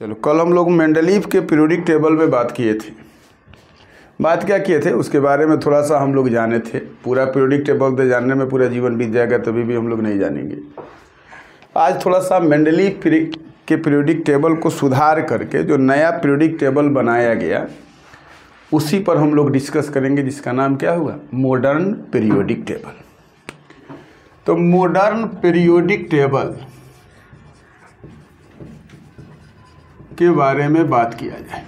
चलो, कल हम लोग मेंडलीव के पीरियोडिक टेबल में बात किए थे। बात क्या किए थे उसके बारे में थोड़ा सा हम लोग जाने थे। पूरा पीरियोडिक टेबल तो जानने में पूरा जीवन बीत जाएगा, तभी भी हम लोग नहीं जानेंगे। आज थोड़ा सा मेंडलीव के पीरियोडिक टेबल को सुधार करके जो नया पीरियोडिक टेबल बनाया गया उसी पर हम लोग डिस्कस करेंगे, जिसका नाम क्या हुआ? Modern periodic table. तो मॉडर्न पीरियोडिक टेबल के बारे में बात किया जाए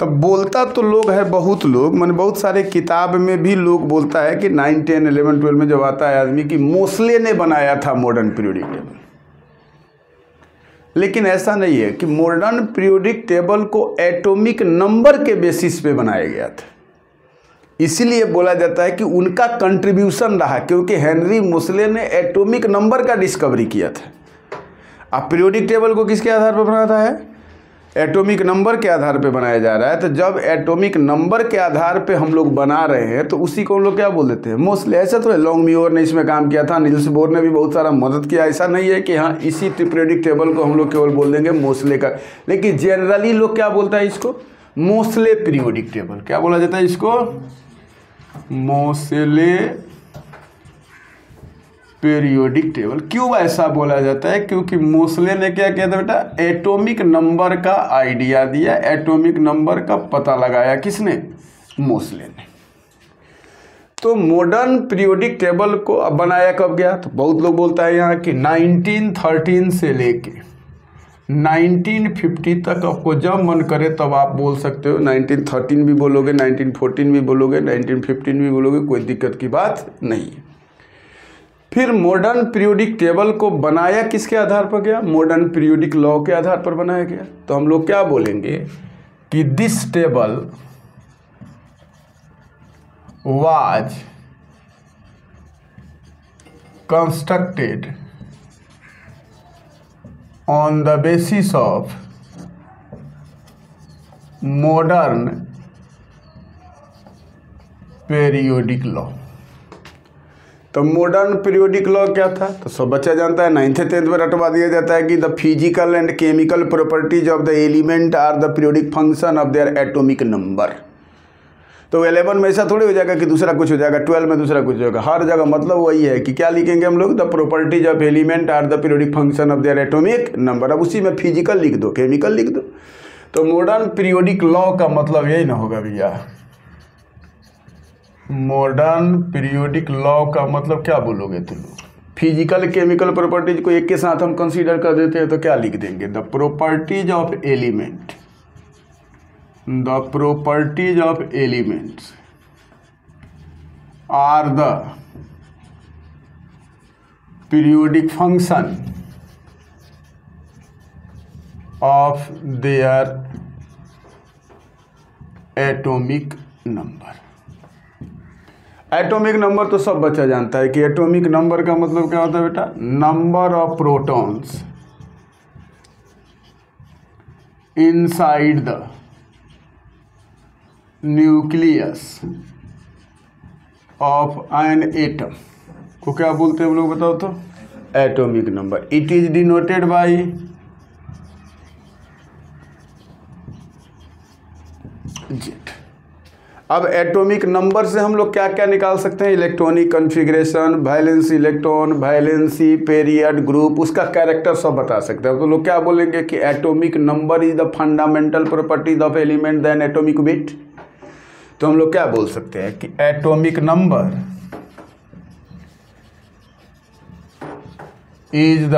तब बोलता तो लोग है, बहुत लोग, मैंने बहुत सारे किताब में भी लोग बोलता है कि 9, 10, 11, 12 में जब आता है आदमी कि मोस्ले ने बनाया था मॉडर्न पीरियोडिक टेबल। लेकिन ऐसा नहीं है कि मॉडर्न पीरियोडिक टेबल को एटॉमिक नंबर के बेसिस पे बनाया गया था। इसीलिए बोला जाता है कि उनका कंट्रीब्यूशन रहा, क्योंकि हेनरी मोस्ले ने एटॉमिक नंबर का डिस्कवरी किया था। अब पीरियोडिक टेबल को किसके आधार पर बनाता है? एटॉमिक नंबर के आधार पे बनाया जा रहा है। तो जब एटॉमिक नंबर के आधार पे हम लोग बना रहे हैं तो उसी को हम लोग क्या बोल देते हैं? मोस्टली। ऐसा तो है लॉन्ग म्यूर ने इसमें काम किया था, नील्स बोर ने भी बहुत सारा मदद किया। ऐसा नहीं है कि हाँ इसी पीरियोडिक टेबल को हम लोग केवल बोल देंगे मोस्ले का, लेकिन जनरली लोग क्या बोलता है इसको? Moseley periodic table. क्या बोला जाता है इसको? Moseley periodic table. क्यों ऐसा बोला जाता है? क्योंकि मोस्ले ने क्या किया था बेटा? एटॉमिक नंबर का आइडिया दिया, एटॉमिक नंबर का पता लगाया। किसने? मोस्ले ने। तो मॉडर्न पीरियोडिक टेबल को अब बनाया कब गया? तो बहुत लोग बोलता है यहाँ कि 1913 से लेके 1950 तक। आपको जब मन करे तब आप बोल सकते हो। 1913 भी बोलोगे, 1914 भी बोलोगे, 1915 भी बोलोगे, कोई दिक्कत की बात नहीं है। फिर मॉडर्न पीरियोडिक टेबल को बनाया किसके आधार पर गया? मॉडर्न पीरियोडिक लॉ के आधार पर बनाया गया। तो हम लोग क्या बोलेंगे कि this table was constructed on the basis of modern periodic law. तो मॉडर्न पीरियोडिक लॉ क्या था? तो सब बच्चा जानता है, 9th 10th में रटवा दिया जाता है कि the physical and chemical properties of the element are the periodic function of their atomic number. तो 11 में ऐसा थोड़ी हो जाएगा कि दूसरा कुछ हो जाएगा, 12 में दूसरा कुछ होगा। हर जगह मतलब वही है कि क्या लिखेंगे हम लोग? The properties of element are the periodic function of their atomic number. अब उसी में फिजिकल लिख दो, केमिकल लिख दो। तो मॉडर्न पीरियोडिक लॉ का मतलब यही ना होगा भैया। मॉडर्न पीरियोडिक लॉ का मतलब क्या बोलोगे तुम? फिजिकल केमिकल प्रॉपर्टीज को एक के साथ हम कंसीडर कर देते हैं तो क्या लिख देंगे? The properties of element, the properties of elements are the periodic function of their atomic number. Atomic number तो सब बच्चा जानता है कि एटॉमिक नंबर का मतलब क्या होता है बेटा? Number of protons inside the nucleus of an atom को क्या बोलते हैं हम लोग? बताओ तो। Atomic number. It is denoted by Z. अब एटॉमिक नंबर से हम लोग क्या क्या निकाल सकते हैं? Electronic configuration, valency electron, valency period, group, उसका कैरेक्टर सब बता सकते हैं। तो लोग क्या बोलेंगे कि atomic number is the fundamental properties of element than atomic weight. तो हम लोग क्या बोल सकते हैं कि atomic number is the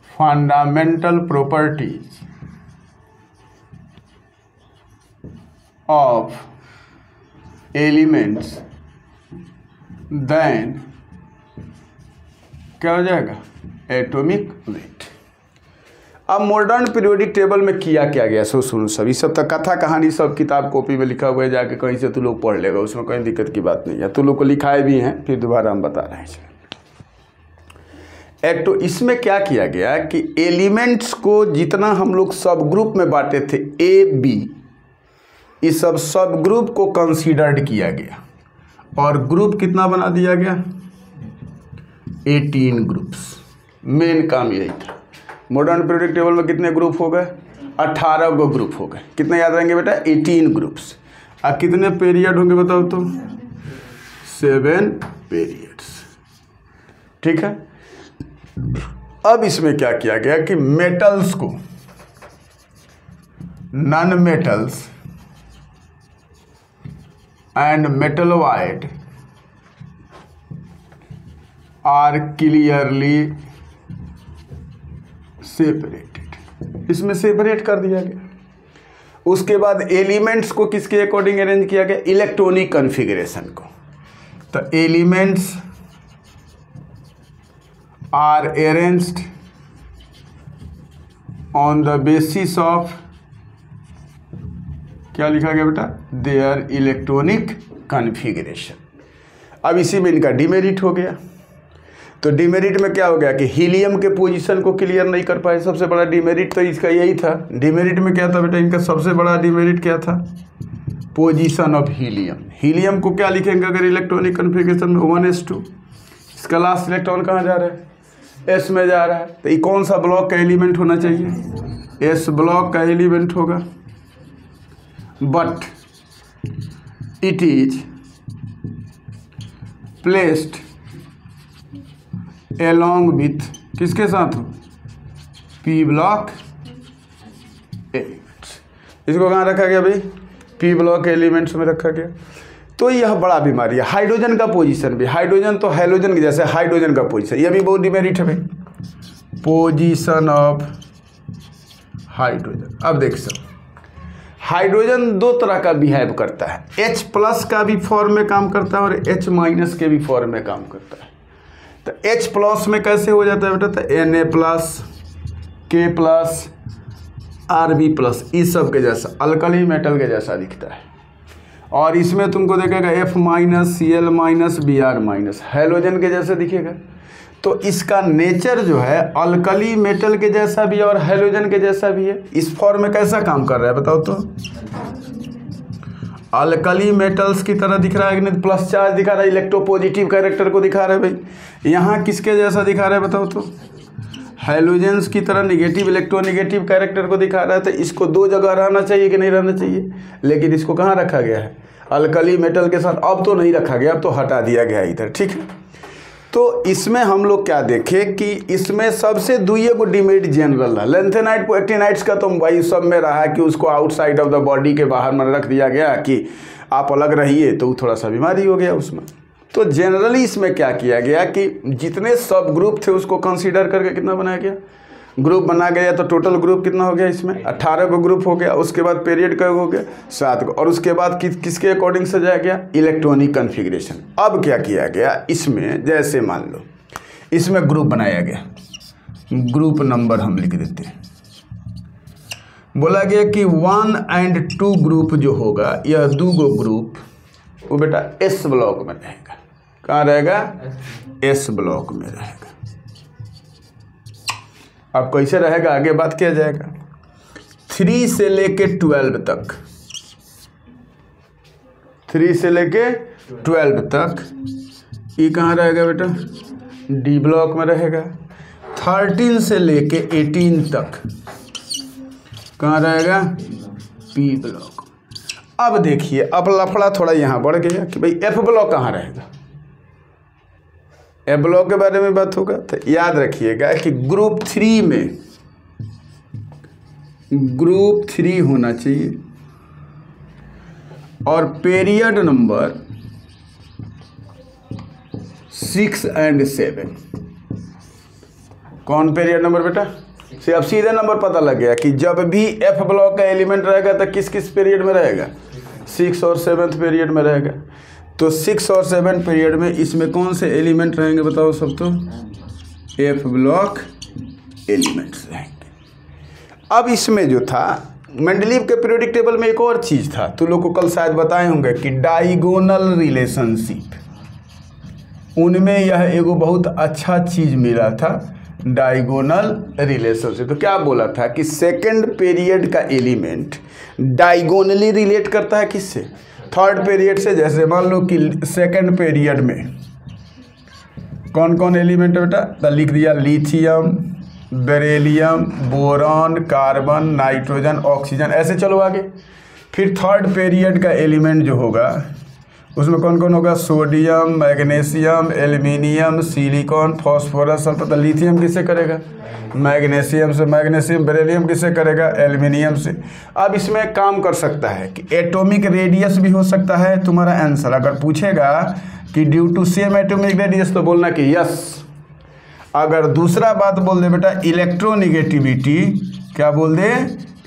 fundamental properties of elements then क्या हो जाएगा? Atomic weight. अब मॉडर्न पीरियोडिक टेबल में किया क्या गया सो सुनो सभी। सब तक कथा कहानी सब किताब कॉपी में लिखा हुआ है, जाके कहीं से तू लोग पढ़ लेगा, उसमें कोई दिक्कत की बात नहीं है। तू लोग को लिखाए भी हैं, फिर दोबारा हम बता रहे हैं। तो इसमें क्या किया गया कि एलिमेंट्स को जितना हम लोग सब ग्रुप में बांटे थे A, B, इस सब ग्रुप को कंसीडर्ड किया गया। और ग्रुप कितना बना दिया गया, 18 ग्रुप्स। मेन काम यही था। मॉडर्न पीरियोडिक टेबल में कितने ग्रुप हो गए, 18 गो ग्रुप हो गए। कितने याद रहेंगे बेटा, 18 ग्रुप्स। और कितने पीरियड होंगे बताओ तो, 7 पीरियड्स। ठीक है। अब इसमें क्या किया गया कि मेटल्स को non metals and metalloid are clearly separated, इसमें सेपरेट कर दिया गया। उसके बाद एलिमेंट्स को किसके अकॉर्डिंग अरेंज किया गया, इलेक्ट्रॉनिक कॉन्फ़िगरेशन को। तो elements are arranged on the basis of, क्या लिखा गया बेटा, देयर इलेक्ट्रॉनिक कॉन्फ़िगरेशन। अब इसी में इनका डिमेरिट हो गया। तो डिमेरिट में क्या हो गया कि हीलियम के पोजीशन को क्लियर नहीं कर पाए। सबसे बड़ा डिमेरिट तो इसका यही था। डिमेरिट में क्या था बेटा, इनका सबसे बड़ा डिमेरिट क्या था, पोजीशन ऑफ हीलियम। हीलियम को क्या लिखेंगे अगर इलेक्ट्रॉनिक कॉन्फ़िगरेशन में, 1s2। इसका लास्ट इलेक्ट्रॉन कहाँ जा रहा है, एस में जा रहा है। तो ये कौन सा ब्लॉक का एलिमेंट होना चाहिए, एस ब्लॉक का एलिमेंट होगा। But it is placed along with, किसके साथ हो, पी ब्लॉक एलिमेंट्स। इसको कहाँ रखा गया भाई, पी ब्लॉक एलिमेंट्स में रखा गया। तो यह बड़ा बीमारी है। हाइड्रोजन का पोजीशन भी, हाइड्रोजन तो हैलोजन के जैसे, हाइड्रोजन का पोजीशन यह भी बहुत डिमेरिट है भाई, पोजीशन ऑफ हाइड्रोजन। अब देख सकते, हाइड्रोजन दो तरह का बिहेव करता है, H+ का भी फॉर्म में काम करता है और H- के भी फॉर्म में काम करता है। तो H+ में कैसे हो जाता है बेटा, तो Na+, K+, Rb+, इस सब के जैसा, अल्कली मेटल के जैसा दिखता है। और इसमें तुमको देखेगा F-, Cl-, Br-, हैलोजन के जैसे दिखेगा। तो इसका नेचर जो है अल्कली मेटल के जैसा भी है और हैलोजन के जैसा भी है। इस फॉर्म में कैसा काम कर रहा है बताओ तो, अल्कली मेटल्स की तरह दिख रहा है कि नहीं, प्लस चार्ज दिखा रहा है, इलेक्ट्रोपॉजिटिव कैरेक्टर को दिखा रहा है भाई। यहाँ किसके जैसा दिखा रहा है बताओ तो, हैलोजेंस की तरह निगेटिव इलेक्ट्रोनेगेटिव कैरेक्टर को दिखा रहा है। तो इसको दो जगह रहना चाहिए कि नहीं रहना चाहिए, लेकिन इसको कहाँ रखा गया है, अल्कली मेटल के साथ। अब तो नहीं रखा गया, अब तो हटा दिया गया इधर, ठीक है। तो इसमें हम लोग क्या देखें कि इसमें सबसे दुइये को डिमेरिट जनरल है। लेंथेनाइट को एक्टिनाइट्स का तो भाई सब में रहा है कि उसको आउटसाइड ऑफ द बॉडी के बाहर में रख दिया गया कि आप अलग रहिए, तो थोड़ा सा बीमारी हो गया उसमें। तो जनरली इसमें क्या किया गया कि जितने सब ग्रुप थे उसको कंसीडर करके कितना बनाया गया, ग्रुप बना गया। तो टोटल ग्रुप कितना हो गया इसमें, 18 को ग्रुप हो गया। उसके बाद पीरियड का हो गया 7 को, और उसके बाद किसके अकॉर्डिंग सजाया गया, इलेक्ट्रॉनिक कॉन्फ़िगरेशन। अब क्या किया गया इसमें, जैसे मान लो इसमें ग्रुप बनाया गया, ग्रुप नंबर हम लिख देते हैं। बोला गया कि 1 और 2 ग्रुप जो होगा, यह 2 गो ग्रुप वो बेटा एस ब्लॉक में रहेगा। कहाँ रहेगा, एस ब्लॉक में रहेगा। अब कैसे रहेगा आगे बात किया जाएगा। 3 से लेके 12 तक, 3 से लेके 12 तक ये कहाँ रहेगा बेटा, डी ब्लॉक में रहेगा। 13 से लेके 18 तक कहाँ रहेगा, पी ब्लॉक। अब देखिए, अब लफड़ा थोड़ा यहाँ बढ़ गया कि भाई एफ ब्लॉक कहाँ रहेगा। एफ ब्लॉक के बारे में बात होगा तो याद रखिएगा कि ग्रुप 3 में, ग्रुप 3 होना चाहिए और पीरियड नंबर 6 और 7। कौन पीरियड नंबर बेटा, से अब सीधे नंबर पता लग गया कि जब भी एफ ब्लॉक का एलिमेंट रहेगा तो किस किस पीरियड में रहेगा, 6 और 7 पीरियड में रहेगा। तो 6 और 7 पीरियड में इसमें कौन से एलिमेंट रहेंगे बताओ सब तो, एफ ब्लॉक एलिमेंट्स रहेंगे। अब इसमें जो था मेंडलीव के पीरियोडिक टेबल में एक और चीज़ था, तो लोग को कल शायद बताए होंगे कि डायगोनल रिलेशनशिप, उनमें यह एगो बहुत अच्छा चीज़ मिला था, डायगोनल रिलेशनशिप। तो क्या बोला था कि सेकंड पीरियड का एलिमेंट डायगोनली रिलेट करता है किससे, थर्ड पीरियड से जैसे मान लो कि सेकंड पीरियड में कौन कौन एलिमेंट है बेटा, तो लिख दिया lithium, beryllium, boron, carbon, nitrogen, oxygen, ऐसे चलो आगे। फिर थर्ड पीरियड का एलिमेंट जो होगा उसमें कौन कौन होगा, sodium, magnesium, aluminium, silicon, phosphorus, sulphur. तो लिथियम किससे करेगा, मैग्नीशियम से, मैग्नीशियम, बेरिलियम किससे करेगा, एल्युमिनियम से। अब इसमें काम कर सकता है कि एटॉमिक रेडियस भी हो सकता है तुम्हारा आंसर। अगर पूछेगा कि due to same atomic radius तो बोलना कि यस। अगर दूसरा बात बोल दे बेटा इलेक्ट्रोनिगेटिविटी, क्या बोल दे,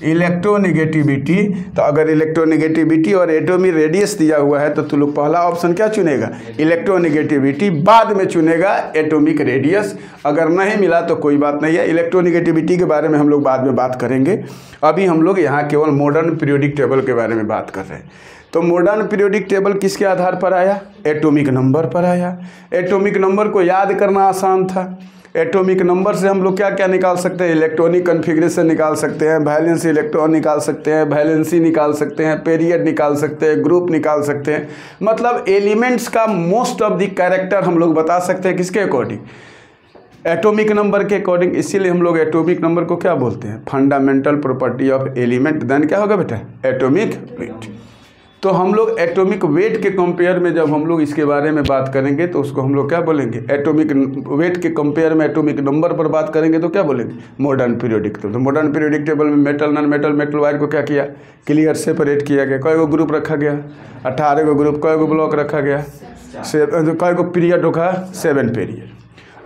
इलेक्ट्रोनिगेटिविटी, तो अगर इलेक्ट्रोनिगेटिविटी और एटॉमिक रेडियस दिया हुआ है तो तू लोग पहला ऑप्शन क्या चुनेगा, इलेक्ट्रोनिगेटिविटी, बाद में चुनेगा एटॉमिक रेडियस। अगर नहीं मिला तो कोई बात नहीं है, इलेक्ट्रोनिगेटिविटी के बारे में हम लोग बाद में बात करेंगे। अभी हम लोग यहाँ केवल मॉडर्न पीरियोडिक टेबल के बारे में बात कर रहे हैं। तो मॉडर्न पीरियोडिक टेबल किसके आधार पर आया, एटॉमिक नंबर पर आया। एटॉमिक नंबर को याद करना आसान था। एटॉमिक नंबर से हम लोग क्या क्या निकाल सकते हैं, इलेक्ट्रॉनिक कन्फिग्रेशन निकाल सकते हैं, वैलेंस इलेक्ट्रॉन निकाल सकते हैं, वैलेंसी निकाल सकते हैं, पीरियड निकाल सकते हैं, ग्रुप निकाल सकते हैं। मतलब एलिमेंट्स का मोस्ट ऑफ द कैरेक्टर हम लोग बता सकते हैं किसके अकॉर्डिंग, एटॉमिक नंबर के अकॉर्डिंग। इसीलिए हम लोग एटॉमिक नंबर को क्या बोलते हैं, fundamental property of element. Then क्या होगा बेटा, एटॉमिक वेट। तो हम लोग एटॉमिक वेट के कंपेयर में जब हम लोग इसके बारे में बात करेंगे तो उसको हम लोग क्या बोलेंगे, एटॉमिक वेट के कंपेयर में एटॉमिक नंबर पर बात करेंगे तो क्या बोलेंगे, मॉडर्न पीरियोडिक टेबल। तो मॉडर्न पीरियोडिक टेबल में metal, non metal, metal wire को क्या किया, क्लियर सेपरेट किया गया। कई गो ग्रुप रखा गया, 18 गो ग्रुप, कई गो ब्लॉक रखा गया, कई गो पीरियड रखा, 7 पीरियड।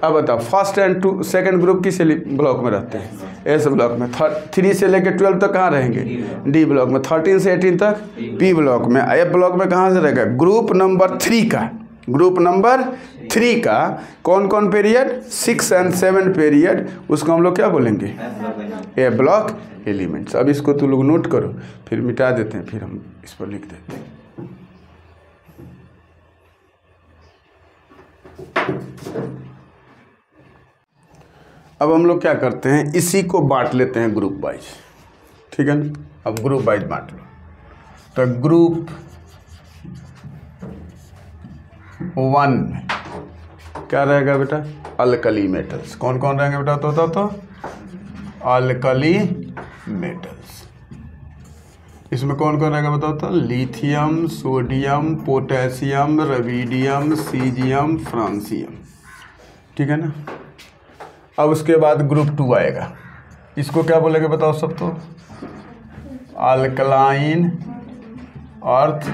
अब बताओ फर्स्ट एंड सेकंड ग्रुप किस ब्लॉक में रहते हैं, एस ब्लॉक में। 3 से लेकर 12 तक कहाँ रहेंगे, डी ब्लॉक में। 13 से 18 तक पी ब्लॉक में। एफ ब्लॉक में कहाँ से रहेगा, ग्रुप नंबर 3 का, ग्रुप नंबर 3 का कौन कौन पीरियड, 6 और 7 पीरियड, उसको हम लोग क्या बोलेंगे, ए ब्लॉक एलिमेंट्स। अब इसको तुम लोग नोट करो, फिर मिटा देते हैं, फिर हम इस पर लिख देते हैं। अब हम लोग क्या करते हैं, इसी को बांट लेते हैं ग्रुप वाइज, ठीक है ना। अब ग्रुप वाइज बांट लो, तो ग्रुप 1 में क्या रहेगा बेटा, अल्कली मेटल्स। कौन कौन रहेंगे बेटा, तो अल्कली मेटल्स। इसमें कौन कौन रहेगा बताओ तो, lithium, sodium, potassium, rubidium, caesium, francium, ठीक है ना। अब उसके बाद ग्रुप 2 आएगा, इसको क्या बोलेंगे बताओ सब, तो alkaline earth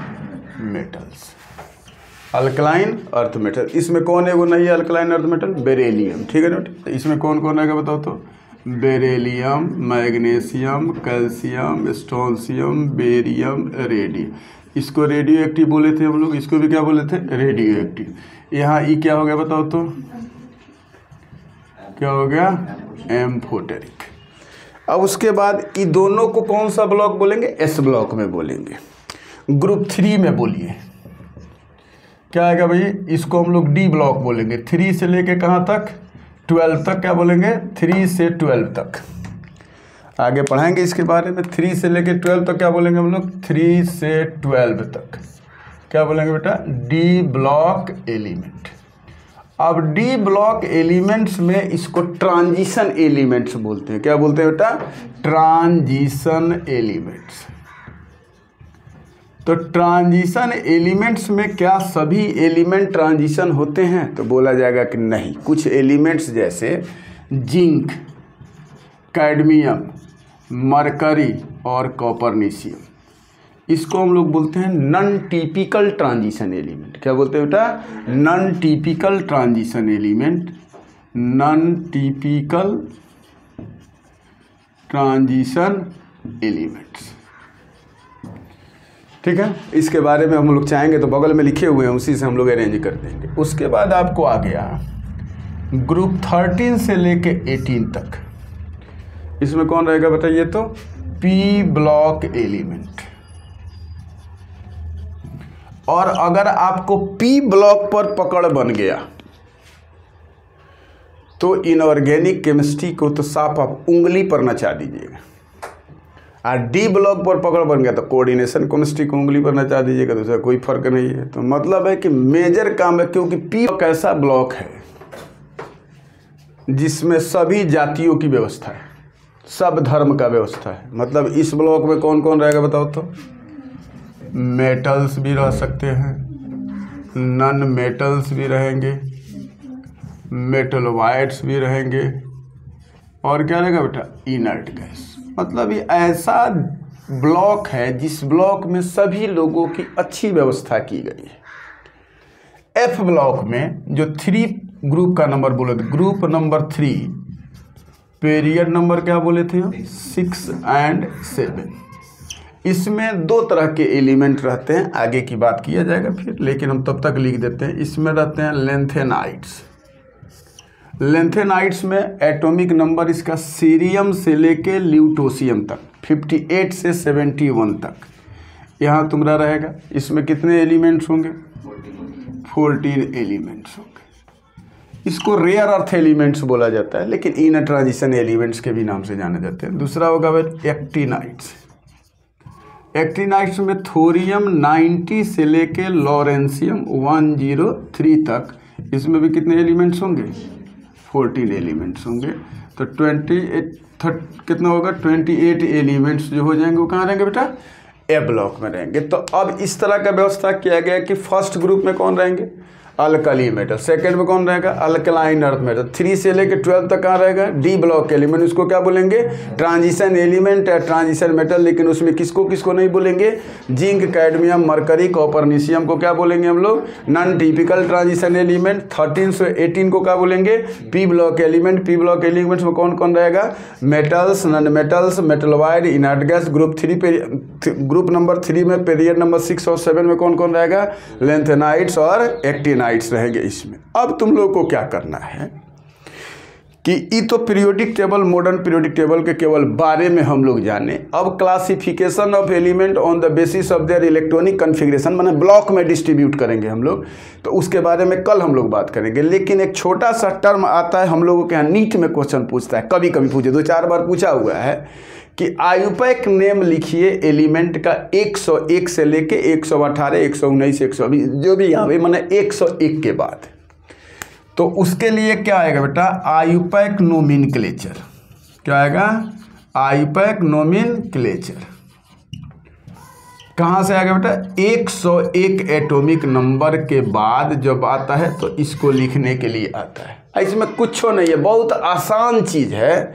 metals, alkaline earth metal. इसमें कौन है वो नहीं है अल्कलाइन अर्थ मेटल, बेरिलियम, ठीक है ना। तो इसमें कौन कौन आएगा बताओ तो, beryllium, magnesium, calcium, strontium, barium, radium. इसको रेडियो एक्टिव बोले थे हम लोग, इसको भी क्या बोले थे, रेडियो एक्टिव। यहाँ ई क्या हो गया बताओ तो, क्या हो गया, एम्फोटेरिक। अब उसके बाद ये दोनों को कौन सा ब्लॉक बोलेंगे, एस ब्लॉक में बोलेंगे। ग्रुप 3 में बोलिए क्या आएगा भाई, इसको हम लोग डी ब्लॉक बोलेंगे। 3 से लेके कहाँ तक, 12 तक क्या बोलेंगे, 3 से 12 तक। आगे पढ़ाएंगे इसके बारे में। 3 से लेके 12 तक क्या बोलेंगे हम लोग, 3 से 12 तक क्या बोलेंगे बेटा, डी ब्लॉक एलिमेंट। अब डी ब्लॉक एलिमेंट्स में इसको ट्रांजिशन एलिमेंट्स बोलते हैं। क्या बोलते हैं बेटा, ट्रांजिशन एलिमेंट्स। तो ट्रांजिशन एलिमेंट्स में क्या सभी एलिमेंट ट्रांजिशन होते हैं, तो बोला जाएगा कि नहीं। कुछ एलिमेंट्स जैसे जिंक, कैडमियम, मरकरी और कॉपरनीशियम, इसको हम लोग बोलते हैं नॉन टिपिकल ट्रांजिशन एलिमेंट। क्या बोलते हैं बेटा, non typical transition element, non typical transition elements, ठीक है। इसके बारे में हम लोग चाहेंगे तो बगल में लिखे हुए हैं, उसी से हम लोग अरेंज कर देंगे। उसके बाद आपको आ गया ग्रुप 13 से लेके 18 तक। इसमें कौन रहेगा बताइए तो, पी ब्लॉक एलिमेंट। और अगर आपको पी ब्लॉक पर पकड़ बन गया तो इनऑर्गेनिक केमिस्ट्री को तो साफ आप उंगली पर नचा दीजिएगा। और डी ब्लॉक पर पकड़ बन गया तो कोऑर्डिनेशन कौन स्टिक उंगली पर नचा दीजिएगा, दूसरा कोई फर्क नहीं है। तो मतलब है कि मेजर काम है, क्योंकि पी एक ऐसा ब्लॉक है जिसमें सभी जातियों की व्यवस्था है, सब धर्म का व्यवस्था है। मतलब इस ब्लॉक में कौन कौन रहेगा बताओ तो? मेटल्स भी रह सकते हैं, नॉन मेटल्स भी रहेंगे, मेटलवाइड्स भी रहेंगे, और क्या रहेगा बेटा? Inert gas. मतलब ये ऐसा ब्लॉक है जिस ब्लॉक में सभी लोगों की अच्छी व्यवस्था की गई है। एफ ब्लॉक में जो 3 ग्रुप का नंबर बोले थे, ग्रुप नंबर 3, पीरियड नंबर क्या बोले थे हम? 6 और 7। इसमें 2 तरह के एलिमेंट रहते हैं, आगे की बात किया जाएगा फिर, लेकिन हम तब तक लिख देते हैं। इसमें रहते हैं लेंथेनाइड्स। लेंथेनाइड्स में एटॉमिक नंबर इसका सीरियम से लेके ल्यूटोसियम तक 58 से 71 तक यहाँ तुम्हारा रहेगा। इसमें कितने एलिमेंट्स होंगे? 14 एलिमेंट्स होंगे। इसको रेयर अर्थ एलिमेंट्स बोला जाता है, लेकिन इन ट्रांजिशन एलिमेंट्स के भी नाम से जाने जाते हैं। दूसरा होगा भाई एक्टिनाइड्स। एक्टिनाइड्स में थोरियम 90 से लेके लॉरेंसियम 103 तक, इसमें भी कितने एलिमेंट्स होंगे? 14 एलिमेंट्स होंगे। तो 28 कितना होगा? 28 एलिमेंट्स जो हो जाएंगे वो कहाँ रहेंगे बेटा? ए ब्लॉक में रहेंगे। तो अब इस तरह का व्यवस्था किया गया कि फर्स्ट ग्रुप में कौन रहेंगे? Alkali metal. सेकंड में कौन रहेगा? Alkaline earth metal. 3 से लेके 12 तक कहाँ रहेगा? D block element. उसको क्या बोलेंगे? ट्रांजिशन एलिमेंट या ट्रांजिशन मेटल। लेकिन उसमें किसको किसको नहीं बोलेंगे? जिंक, कैडमियम, मरकरी, कॉपरनीशियम को क्या बोलेंगे हम लोग? Non typical transition element. 13 से 18 को क्या बोलेंगे? P block element. P block elements में कौन कौन रहेगा? Metals, non metals, metalloid, inert gas. Group number 3 में पीरियड नंबर 6 और 7 में कौन कौन रहेगा? लेंथेनाइड्स और एक्टिनाइड्स रहेंगे इसमें। अब तुम लोग को क्या करना है कि ये तो periodic table, modern periodic table के केवल बारे में हम लोग जाने। अब classification of element on the basis of their electronic configuration, माने ब्लॉक में डिस्ट्रीब्यूट करेंगे हम लोग, तो उसके बारे में कल हम लोग बात करेंगे। लेकिन एक छोटा सा टर्म आता है हम लोगों के यहाँ, नीट में क्वेश्चन पूछता है, कभी कभी पूछे, 2-4 बार पूछा हुआ है कि आयुपैक नेम लिखिए एलिमेंट का 101 से लेके 118, 119, 120 जो भी आवे, माने 101 के बाद। तो उसके लिए क्या आएगा बेटा? IUPAC nomenclature. क्या आएगा? IUPAC nomenclature. कहाँ से आएगा बेटा? 101 एटॉमिक नंबर के बाद जब आता है तो इसको लिखने के लिए आता है। इसमें कुछ नहीं है, बहुत आसान चीज़ है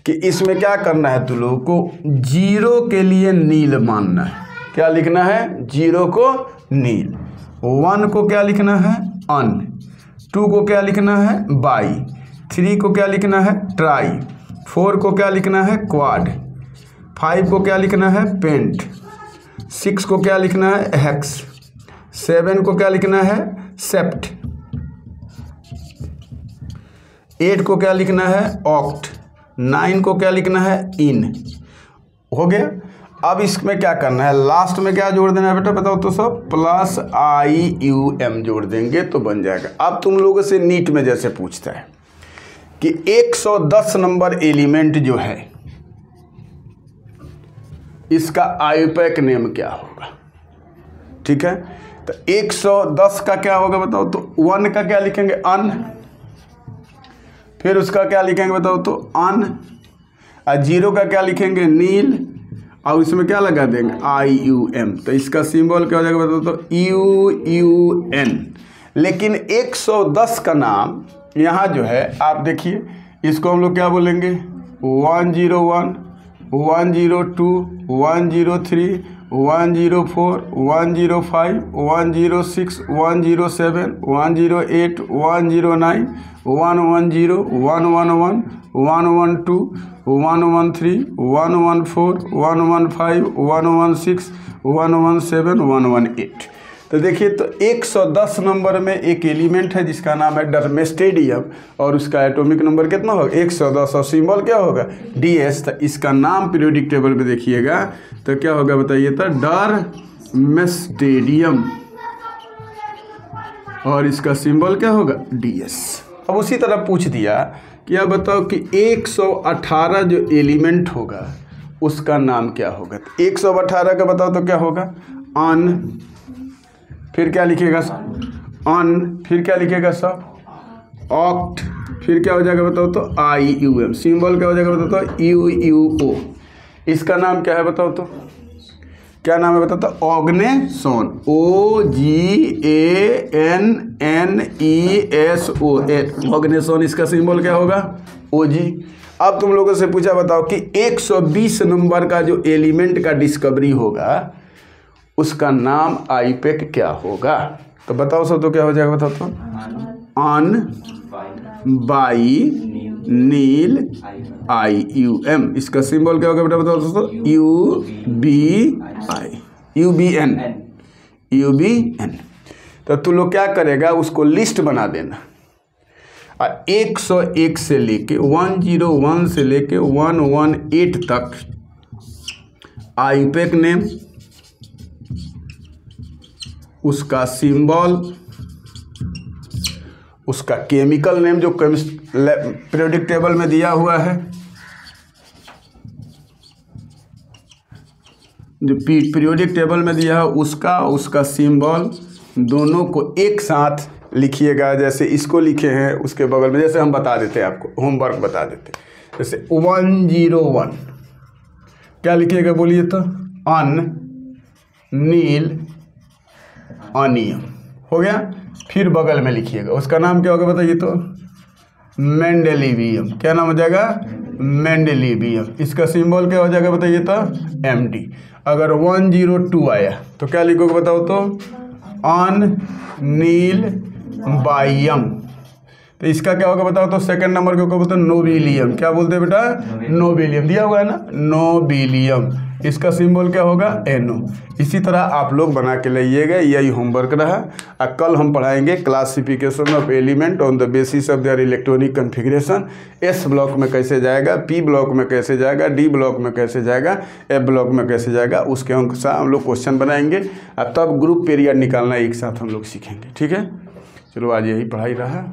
कि इसमें क्या करना है, तुम लोगों को 0 के लिए नील मानना है। क्या लिखना है? 0 को नील, 1 को क्या लिखना है? अन, 2 को क्या लिखना है? बाई, 3 को क्या लिखना है? ट्राई, 4 को क्या लिखना है? क्वाड, 5 को क्या लिखना है? पेंट, 6 को क्या लिखना है? हेक्स, 7 को क्या लिखना है? सेप्ट, 8 को क्या लिखना है? ऑक्ट, 9 को क्या लिखना है? इन। हो गया। अब इसमें क्या करना है? लास्ट में क्या जोड़ देना है बेटा? बताओ तो सब, प्लस IUM जोड़ देंगे तो बन जाएगा। अब तुम लोगों से नीट में जैसे पूछता है कि 110 नंबर एलिमेंट जो है इसका आयुपैक नेम क्या होगा? ठीक है, तो 110 का क्या होगा बताओ तो? 1 का क्या लिखेंगे? अन, फिर उसका क्या लिखेंगे बताओ तो? अन, और 0 का क्या लिखेंगे? नील, और इसमें क्या लगा देंगे? IUM। तो इसका सिंबल क्या हो जाएगा बताओ तो? UUN। लेकिन 110 का नाम यहाँ जो है आप देखिए, इसको हम लोग क्या बोलेंगे? 101, 102, 103, 104, 105, 106, 107, 108, 109, 110, 111, 112, 113, 114, 115, 116, 117, 118। तो देखिए, तो 110 नंबर में एक एलिमेंट है जिसका नाम है डर्मेस्टेडियम, और उसका एटॉमिक नंबर कितना होगा? 110, और सिंबल क्या होगा? DS। तो इसका नाम पीरियोडिक टेबल पे देखिएगा तो क्या होगा बताइए तो? डर्मेस्टेडियम, और इसका सिंबल क्या होगा? DS। अब उसी तरह पूछ दिया कि अब बताओ कि 118 जो एलिमेंट होगा उसका नाम क्या होगा? 118 का बताओ तो क्या होगा? अन, फिर क्या लिखेगा सर? अन, फिर क्या लिखेगा सर? ऑक्ट, फिर क्या हो जाएगा बताओ तो? IUM, सिंबल क्या हो जाएगा बताओ तो? UUO। इसका नाम क्या है बताओ तो? क्या नाम है बताओ तो? ऑर्गेनेसोन, OGANNESO, ऑर्गेनेसोन। इसका सिंबल क्या होगा? OG। अब तुम लोगों से पूछा बताओ कि 120 नंबर का जो एलिमेंट का डिस्कवरी होगा उसका नाम आईपैक क्या होगा? तो बताओ सब तो क्या हो जाएगा बताओ तो? अन, बाई, नील, IUM। इसका सिंबल क्या होगा बेटा बताओ दोस्तों? UBN। तो तू लोग क्या करेगा, उसको लिस्ट बना देना और 101 से लेके 101 से लेके 118 तक आईपैक नेम, उसका सिंबल, उसका केमिकल नेम जो पीरियोडिक टेबल में दिया हुआ है, जो पीरियोडिक टेबल में दिया है उसका सिंबल, दोनों को एक साथ लिखिएगा। जैसे इसको लिखे हैं उसके बगल में, जैसे हम बता देते हैं आपको, होमवर्क बता देते हैं। जैसे 101 क्या लिखिएगा बोलिए तो? अन, नील, अनियम हो गया। फिर बगल में लिखिएगा, उसका नाम क्या होगा बताइए तो? मेंडेलिवियम। क्या नाम हो जाएगा? मेंडेलिवियम। इसका सिंबल क्या हो जाएगा बताइए तो? MD। अगर 102 आया तो क्या लिखोगे बताओ तो? अन, नील, बाइयम। तो इसका क्या होगा बताओ तो? सेकंड नंबर के ऊपर बताओ नोबिलियम। क्या बोलते हैं बेटा? नोबिलियम दिया हुआ है ना, नोबिलियम। इसका सिंबल क्या होगा? NO। इसी तरह आप लोग बना के लाइएगा, यही होमवर्क रहा। और कल हम पढ़ाएंगे classification of element on the basis of their electronic configuration. S block में कैसे जाएगा, P ब्लॉक में कैसे जाएगा, D ब्लॉक में कैसे जाएगा, F ब्लॉक में कैसे जाएगा, उसके अनुसार हम लोग क्वेश्चन बनाएंगे और तब ग्रुप पीरियड निकालना एक साथ हम लोग सीखेंगे। ठीक है, चलो आज यही पढ़ाई रहा।